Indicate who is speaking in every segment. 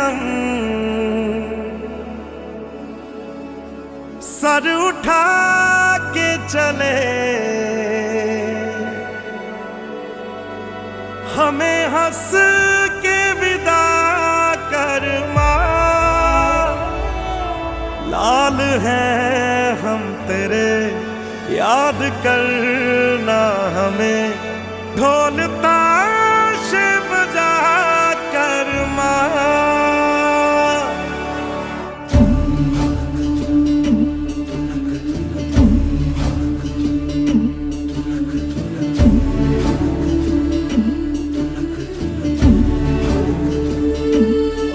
Speaker 1: हम सर उठा के चले, हमें हंस के विदा कर माँ। लाल हैं हम तेरे, याद करना हमें, ढोल ताश बजा कर माँ।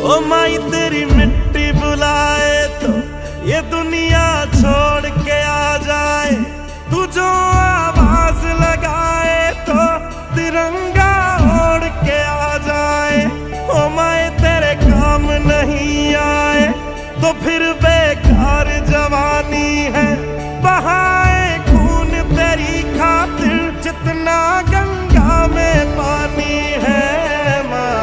Speaker 1: ओ माई तेरी मिट्टी बुलाए तो ये दुनिया छोड़ के आ जाए, तू जो आवाज लगाए तो तिरंगा ओढ़ के आ जाए। ओ माई तेरे काम नहीं आए तो फिर बेकार जवानी है, बहाए खून तेरी खातिर जितना गंगा में पानी है माँ।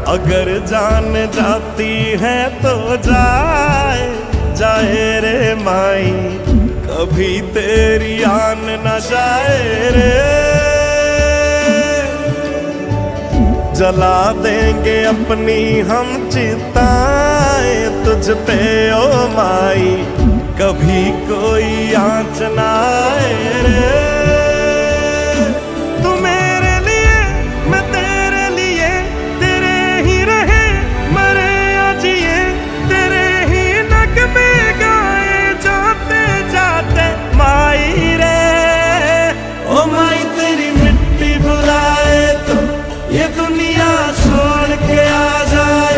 Speaker 1: अगर जान जाती है तो जाए जाए रे माई, कभी तेरी आन न जाए रे। जला देंगे अपनी हम चिताएं तुझ पे ओ माई, कभी कोई आँच न आए रे। तू मेरे लिए मैं तेरे लिए, तेरे ही रहे मरे या जिए, तेरे ही नगमे गाए जाते जाते माई रे। ओ माई तेरी मिट्टी बुलाए तो ये दुनिया छोड़ के आ जाए,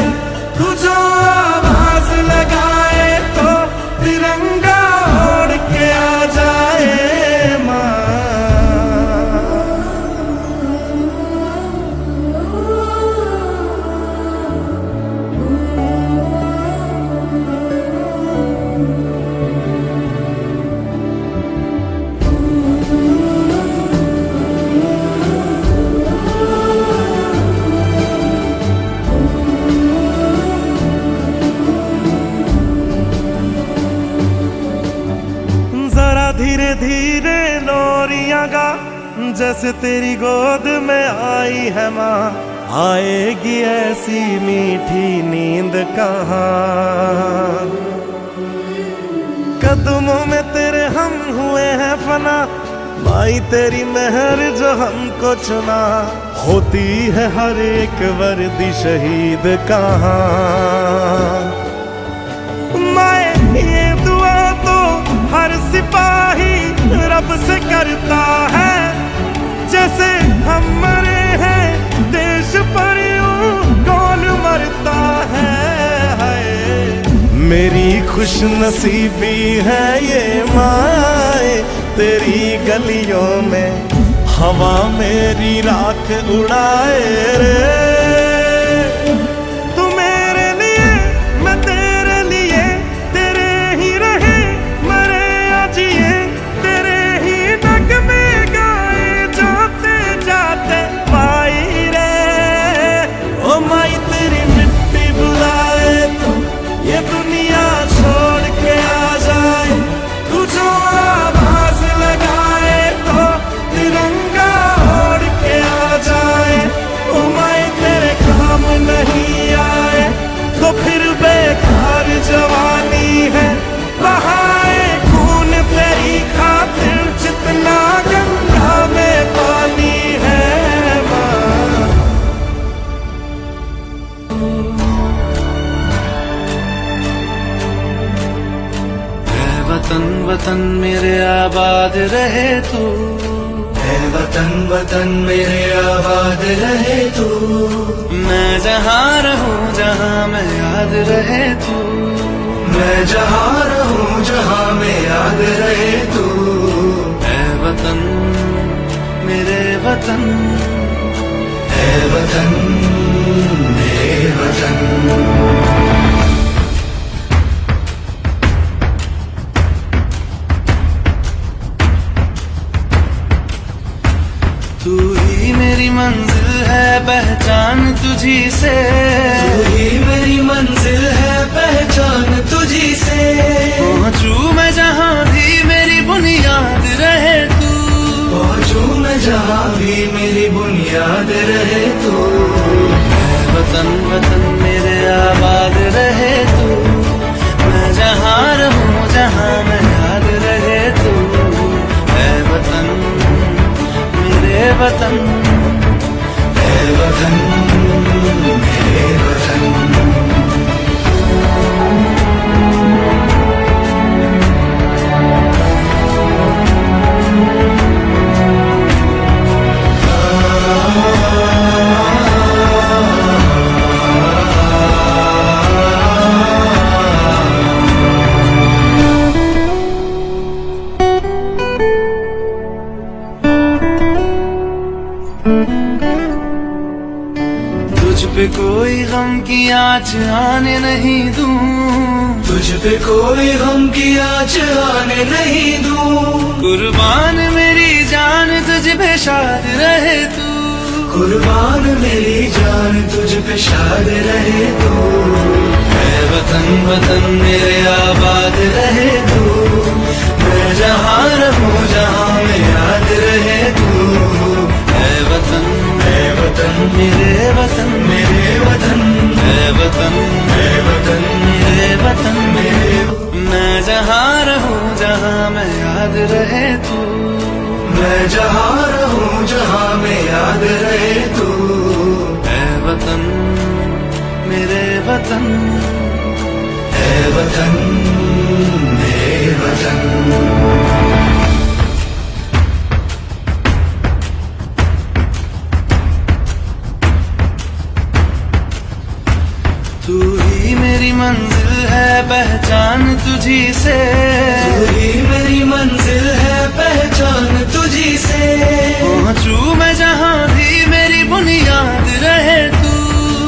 Speaker 1: तू जो आवाज लगाए तो तिरंगा ओढ़ के आ जाए माँ। धीरे धीरे लोरियां गा, जैसे तेरी गोद में आई है माँ। आएगी ऐसी मीठी नींद कहाँ, कदमों में तेरे हम हुए हैं फना। माई तेरी मेहर जो हमको चुना, होती है हर एक वर्दी शहीद कहाँ। माए ये दुआ तो हर सिपाही रब से करता है, जैसे हम मरे हैं देश पर यूं कौन मरता है। मेरी खुश नसीबी है ये माए, तेरी गलियों में हवा मेरी राख उड़ाए रे। तो फिर बेकार जवानी है, बहाए खून तेरी खातिर जितना गंगा में पानी है माँ।
Speaker 2: है वतन वतन मेरे आबाद रहे तू,
Speaker 3: है वतन वतन मेरे आबाद रहे तू।
Speaker 2: मैं जहाँ रहूँ जहाँ मैं याद रहे तू,
Speaker 3: मैं जहाँ रहूँ जहाँ मैं याद रहे तू।
Speaker 2: है वतन मेरे वतन,
Speaker 3: है वतन मेरे वतन।
Speaker 2: तू ही मेरी मंजिल है, पहचान तुझी से,
Speaker 3: तू ही मेरी
Speaker 2: याद रहे तू, मैं जहाँ रहूं जहाँ में याद रहे तू, ऐ वतन मेरे वतन,
Speaker 3: ऐ वतन मेरे वतन।
Speaker 2: तुझ पे कोई गम की आँच आने नहीं दूं,
Speaker 3: तुझ पे कोई गम की आँच आने नहीं दूं,
Speaker 2: कुर्बान मेरी जान तुझ पे शाद रहे तू,
Speaker 3: कुर्बान मेरी जान तुझ पे शाद रहे तू,
Speaker 2: ऐ वतन वतन मेरे आबाद रहे तू, मैं जहाँ रहूं जहाँ में याद रहे तू, ऐ वतन मेरे वतन,
Speaker 3: मेरे वतन,
Speaker 2: ऐ वतन मेरे वतन,
Speaker 3: मेरे
Speaker 2: मैं जहाँ रहूं जहाँ में याद रहे तू,
Speaker 3: मैं जहाँ रहूं जहाँ में याद रहे तू,
Speaker 2: ऐ वतन मेरे वतन,
Speaker 3: ऐ वतन मेरे वतन।
Speaker 2: तू ही मेरी मंजिल है पहचान तुझी से,
Speaker 3: तू ही मेरी मंजिल है पहचान तुझी से,
Speaker 2: पहुँचू मैं जहाँ भी मेरी बुनियाद रहे तू,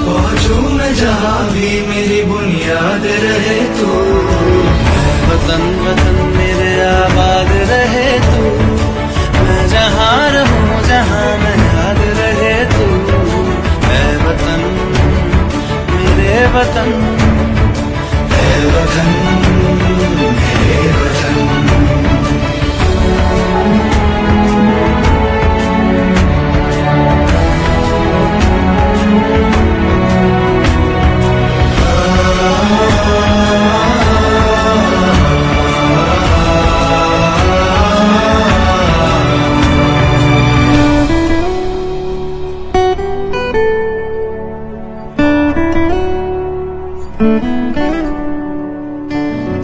Speaker 3: पहुँचू मैं जहाँ भी मेरी बुनियाद रहे तू,
Speaker 2: ऐ वतन वतन मेरे आबाद रहे तू, मैं जहाँ रहूं जहाँ में याद रहे तू, ऐ वतन मेरे वतन,
Speaker 3: ऐ वतन मेरे वतन।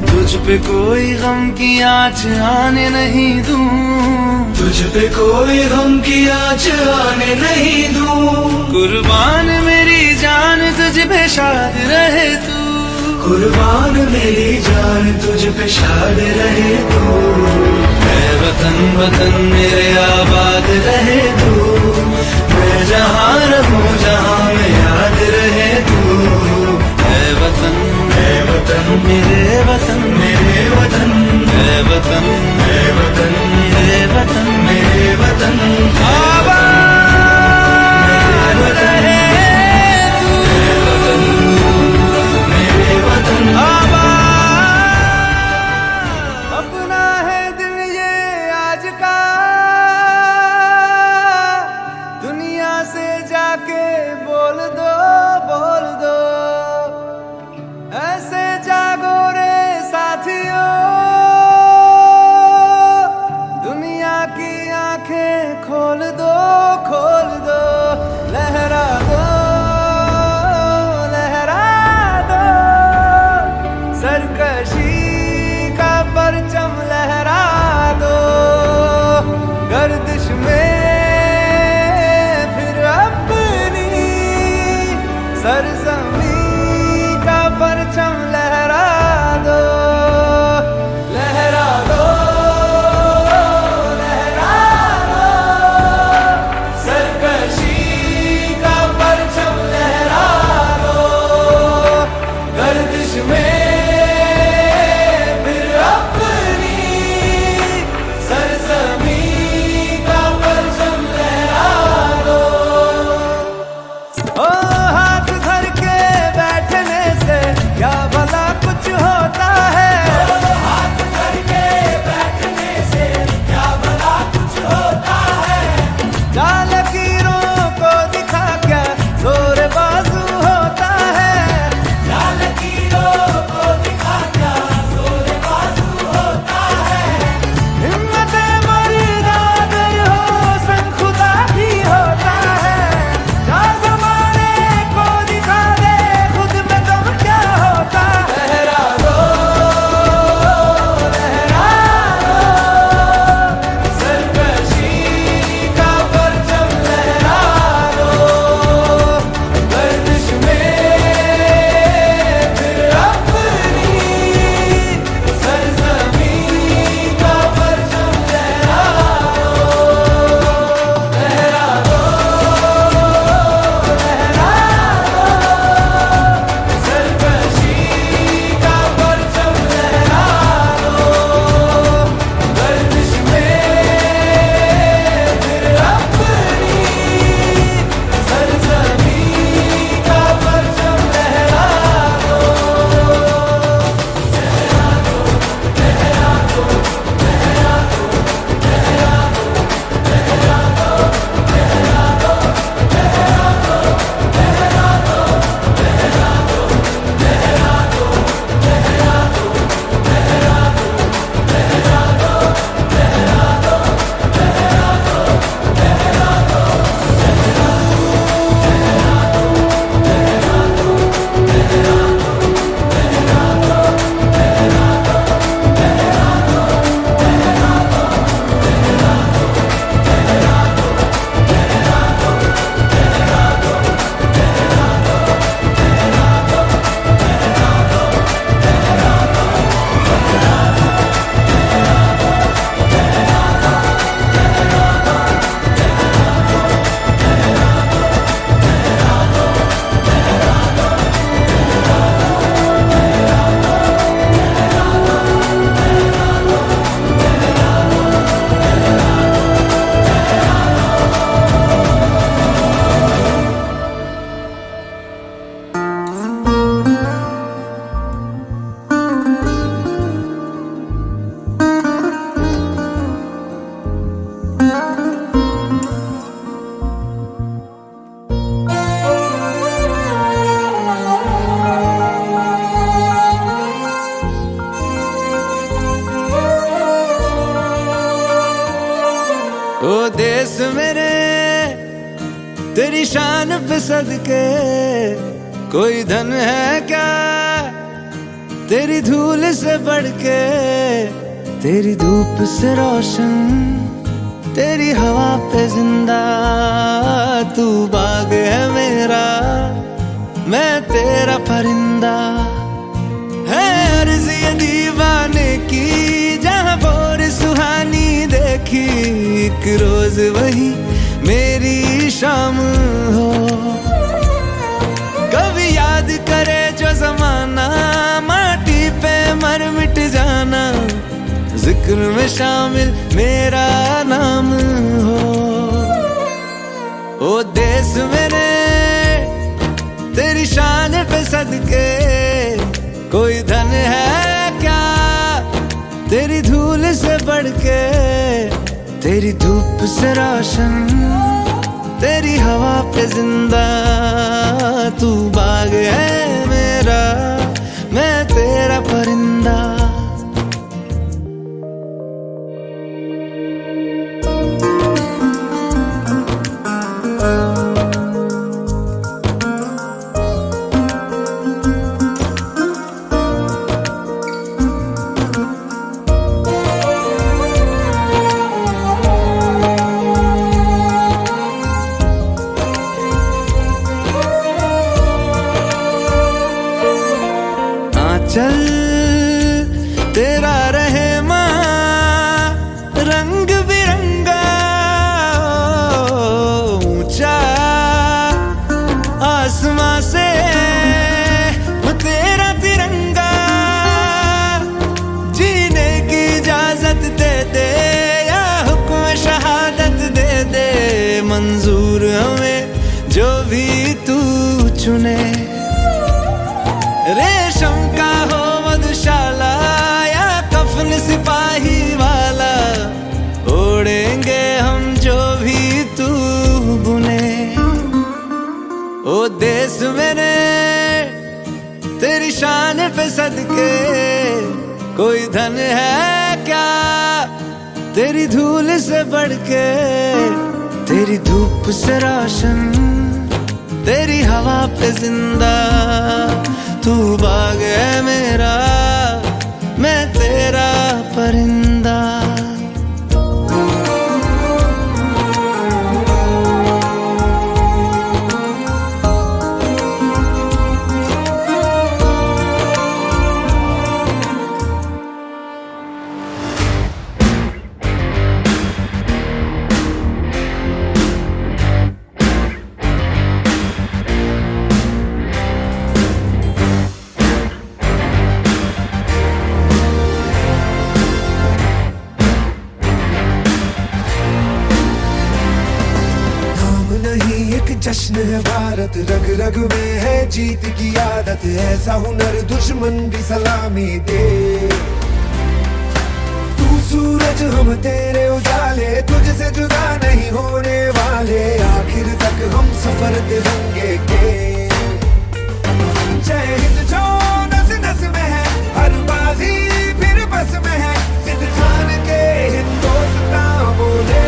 Speaker 2: तुझ पे कोई गम की आँच आने नहीं दूं,
Speaker 3: तुझ पे कोई गम की आँच आने नहीं दूं,
Speaker 2: कुर्बान मेरी जान तुझ पे शाद रहे तू,
Speaker 3: कुर्बान मेरी जान तुझ पे शाद रहे तू,
Speaker 2: ऐ वतन वतन मेरे आबाद रहे तू, मैं जहाँ रहूं जहाँ में याद रहे तू, ऐ वतन मेरे वतन,
Speaker 3: मेरे वतन,
Speaker 2: ऐ वतन
Speaker 3: ऐ वतन
Speaker 2: मेरे वतन,
Speaker 3: मेरे वतन।
Speaker 2: आबाद रहे तू,
Speaker 3: मेरे वतन,
Speaker 2: आबाद। अपना है दिल ये आज का, दुनिया से जाके बोल दो, बोल दो, ऐसे जागो रे साथियों, दुनिया की आंखें खोल दो, खोल दो, लहरा दो, लहरा दो, सरकशी का परचम लहरा दो, गर्दिश में फिर अपनी सरजमी का परचम लहरा दो, लहरा दो, लहरा दो, सरकशी का परचम लहरा दो, गर्दिश में फिर अपनी सरजमी का परचम लहरा दो। ओ हाथ धर के बैठने से क्या भला देश मेरे तेरी शान पे सदके, कोई धन है क्या तेरी धूल से बढ़ के, तेरी धूप से रोशन, तेरी हवा पे जिंदा, तू बाग है मेरा, मैं तेरा परिंदा। है अर्ज़ ये दीवाने की, जहाँ भोर सुहानी देखी, एक रोज वही मेरी शाम हो। कभी याद करे जो जमाना, माटी पे मर मिट जाना, जिक्र में शामिल मेरा नाम हो। ओ देश मेरे तेरी शान पे सदके, कोई धन है क्या तेरी धूल से बढ़ के, तेरी धूप से रोशन, तेरी हवा पे जिंदा, तू बाग है मेरा, मैं तेरा परिंदा। चल तेरा रहे माँ रंग बिरंगा, ऊंचा आसमां से तेरा तिरंगा, जीने की इजाजत दे दे या हुक्म शहादत दे दे, मंजूर हमें जो भी तू चुने। रेशम का हो मधुशाला या कफन सिपाही वाला, ओढ़ेंगे हम जो भी तू बुने। ओ देश मेरे तेरी शान पे सदके, कोई धन है क्या तेरी धूल से बढ़ के, तेरी धूप से रोशन, तेरी हवा पे जिंदा, तू बाग है मेरा, मैं तेरा परिंदा।
Speaker 3: जश्न है भारत, रग रग में है जीत की आदत, ऐसा हुनर दुश्मन भी सलामी दे। तू सूरज हम तेरे उजाले, तुझसे जुदा नहीं होने वाले, आखिर तक हम सफर तिरंगे के। जय हिंद जो नस नस में है, हर बाजी फिर बस में है, सिद्ध खान के हिंदुस्तान बोले।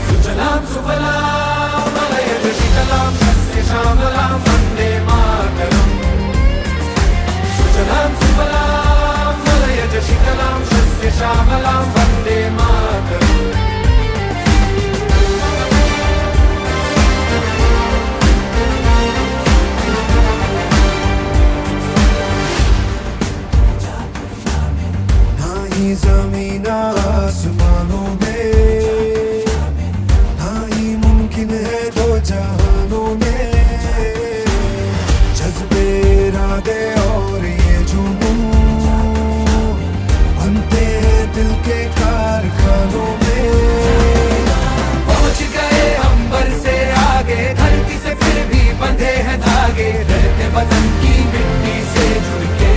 Speaker 3: सुजलाम सुफलाम मलयज शीतलाम सस्य श्यामलाम वंदे मातरम। सुजलाम सुफलाम मलयज शीतलाम सस्य श्यामलाम वंदे मातरम। ना ही जमीन आसमानों में, ना ही मुमकिन है दो जहानों में, जज्बे इरादे और ये जुनून बनते हैं दिल के कारखानों में। पहुंच गए अंबर से आगे, धरती से फिर भी बंधे हैं धागे, रहते वतन की मिट्टी से जुड़ के।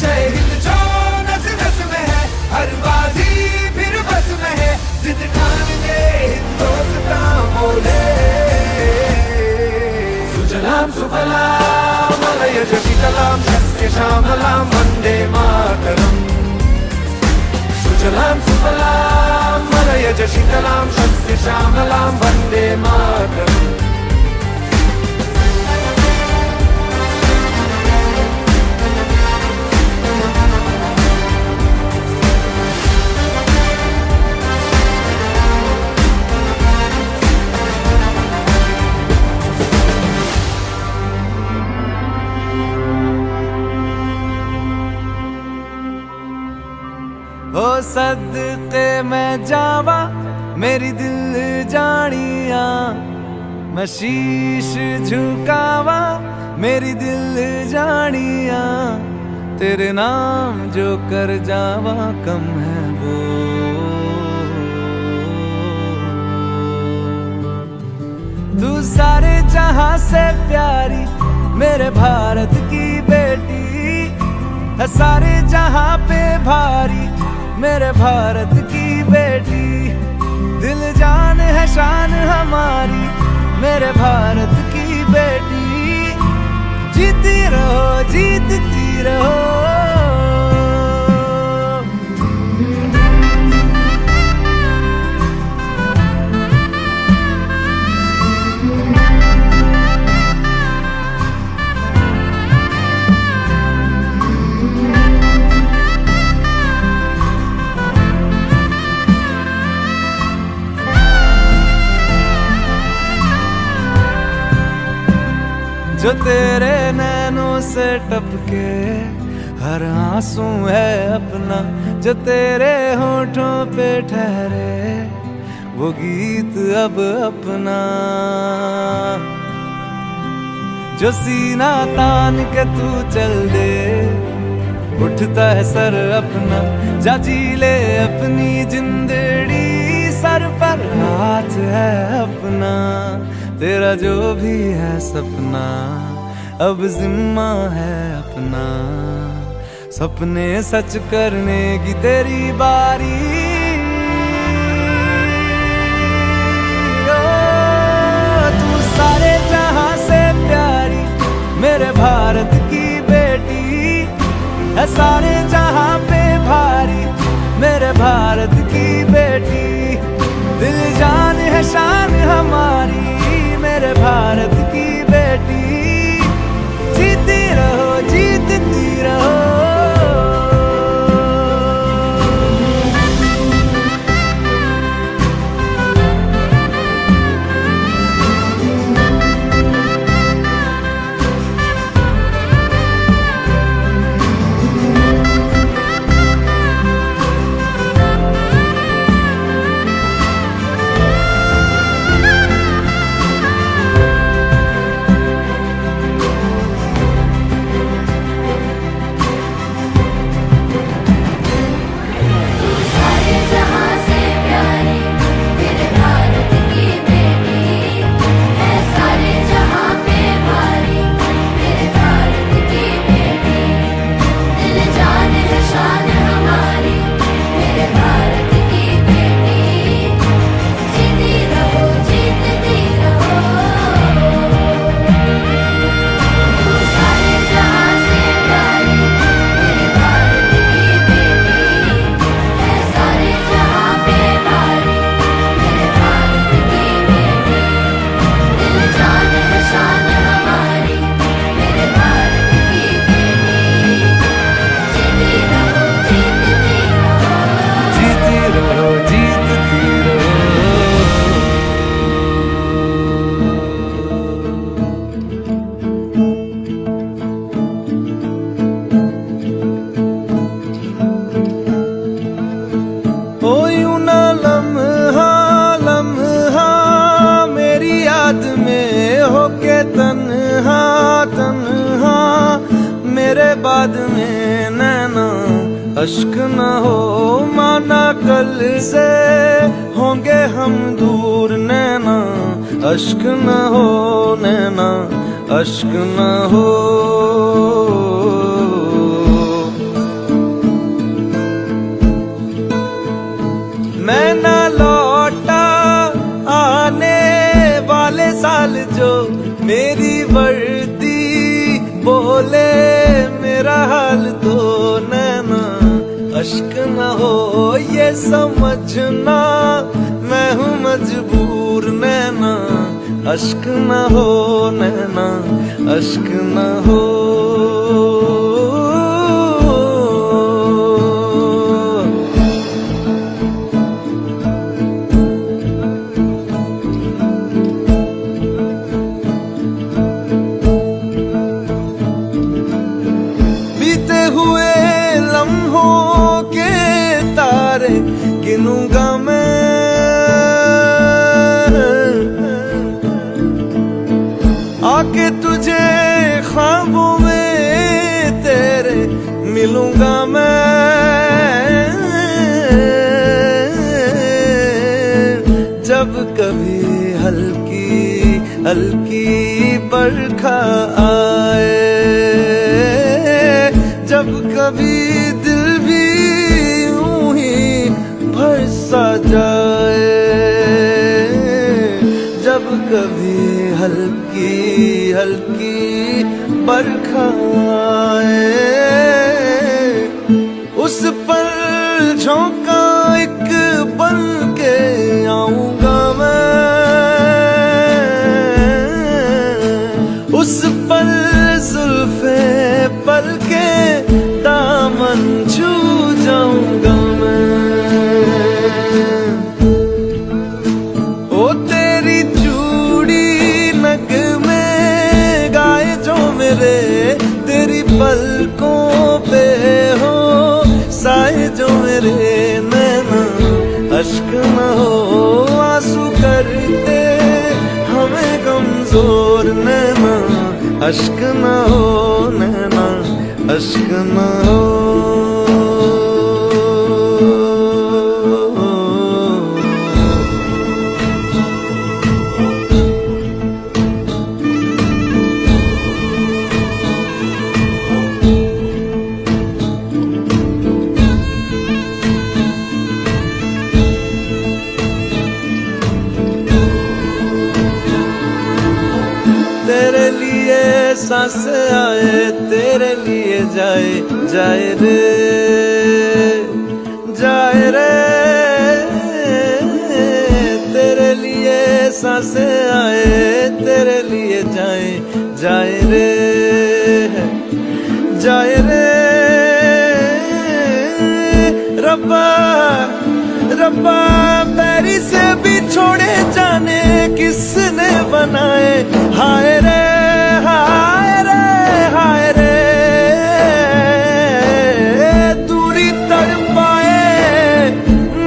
Speaker 3: जय हिंद जो नस नस में है, हर बाजी फिर बस में है, जिद ठान के हिंदुस्तान बोले। सुजलाम सुफलाम मलयज शीतलाम सस्य श्यामलाम वंदे मातरम। सुजलां सुफलां मलयज शीतलां शस्य श्यामलां वन्दे मातरम्।
Speaker 2: ओ सदके मैं जावा मेरी दिल जानिया, मैं शीश झुकावा मेरी दिल जानिया, तेरे नाम जो कर जावा कम है वो। तू सारे जहां से प्यारी मेरे भारत की बेटी है, सारे जहां पे भारी मेरे भारत की बेटी। दिल जान है शान हमारी मेरे भारत की बेटी। जीती रहो जीतती रहो। जो तेरे नैनों से टपके हर आंसू है अपना, जो तेरे होठों पे ठहरे वो गीत अब अपना। जो सीना तान के तू चल दे उठता है सर अपना, जा जी ले अपनी जिंदड़ी, सर पर हाथ है अपना। तेरा जो भी है सपना अब जिम्मा है अपना, सपने सच करने की तेरी बारी। ओ तू सारे जहां से प्यारी मेरे भारत की बेटी है, सारे जहां पे भारी मेरे भारत की बेटी। दिल जान है शान हमारी मेरे भारत की बेटी। जीती रहो जीतती रहो। तन्हा तन्हा मेरे बाद में नैना अश्क न हो, माना कल से होंगे हम दूर नैना अश्क न हो, नैना अश्क न हो। मैं न लौटा आने वाले साल जो मेरी वर्दी बोले मेरा हाल तो नैना अश्क न हो ये समझना, मैं हूँ मजबूर नैना, अश्क न हो नैना, अश्क न हो। बीते हुए लम्हों के तारे गिनूंगा मैं, आके तुझे ख्वाबों में तेरे मिलूंगा मैं। जब कभी हल्की हल्की बरखा आए, जब कभी दिल भी यूं ही भर सा जाए, जब कभी हल्की हल्की बरखा आए, उस पर झोंका एक बन के आऊंगा मैं, उस पर जुल्फे पल के दामन छू जाऊंगा मैं। ओ तेरी चूड़ी नग में गाए जो मेरे, तेरी पलकों पे हो साए जो मेरे नैना, अश्क न हो आंसू करते हमें कमजोर नैना, अश्क न हो नैना, अश्क न हो। तेरे लिए सांस आए, तेरे लिए जाए जाए रे, जाए रे, तेरे लिए सांस आए, तेरे लिए जाए जाए रे, जाए रे। रब्बा रब्बा पैरी से भी छोड़े जाने किसने बनाए, हाय रे हाय रे हाय रे। दूरी तड़पाए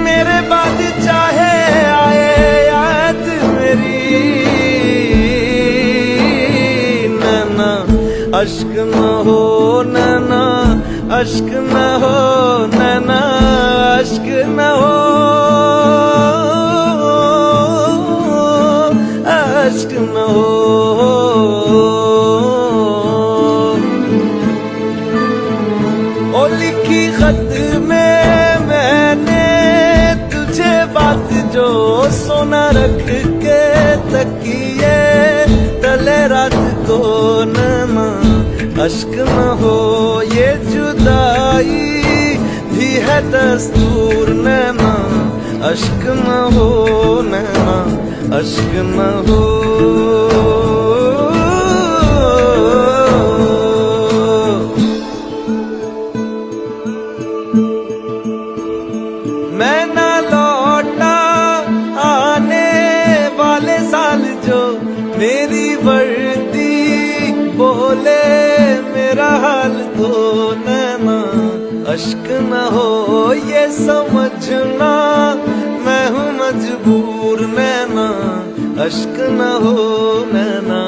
Speaker 2: मेरे बाद चाहे आए याद मेरी, नैना अश्क न हो नैना, अश्क न हो नैना, अश्क न हो, अश्क न हो। ओ लिखी खत में मैंने तुझे बात जो सोना रख के तकिए तले रात को नैना, अश्क न हो ये जुदाई भी है दस्तूर नैना, अश्क न हो नैना, अश्क न हो। मैं ना लौटा आने वाले साल जो मेरी वर्दी बोले मेरा हाल तो नैना, अश्क न हो ये समझना, मैं हूँ मजबूर नैना, अश्क न हो नैना,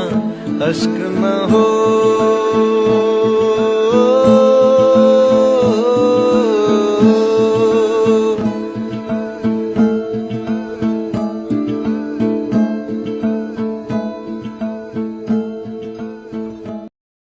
Speaker 2: अश्क न हो।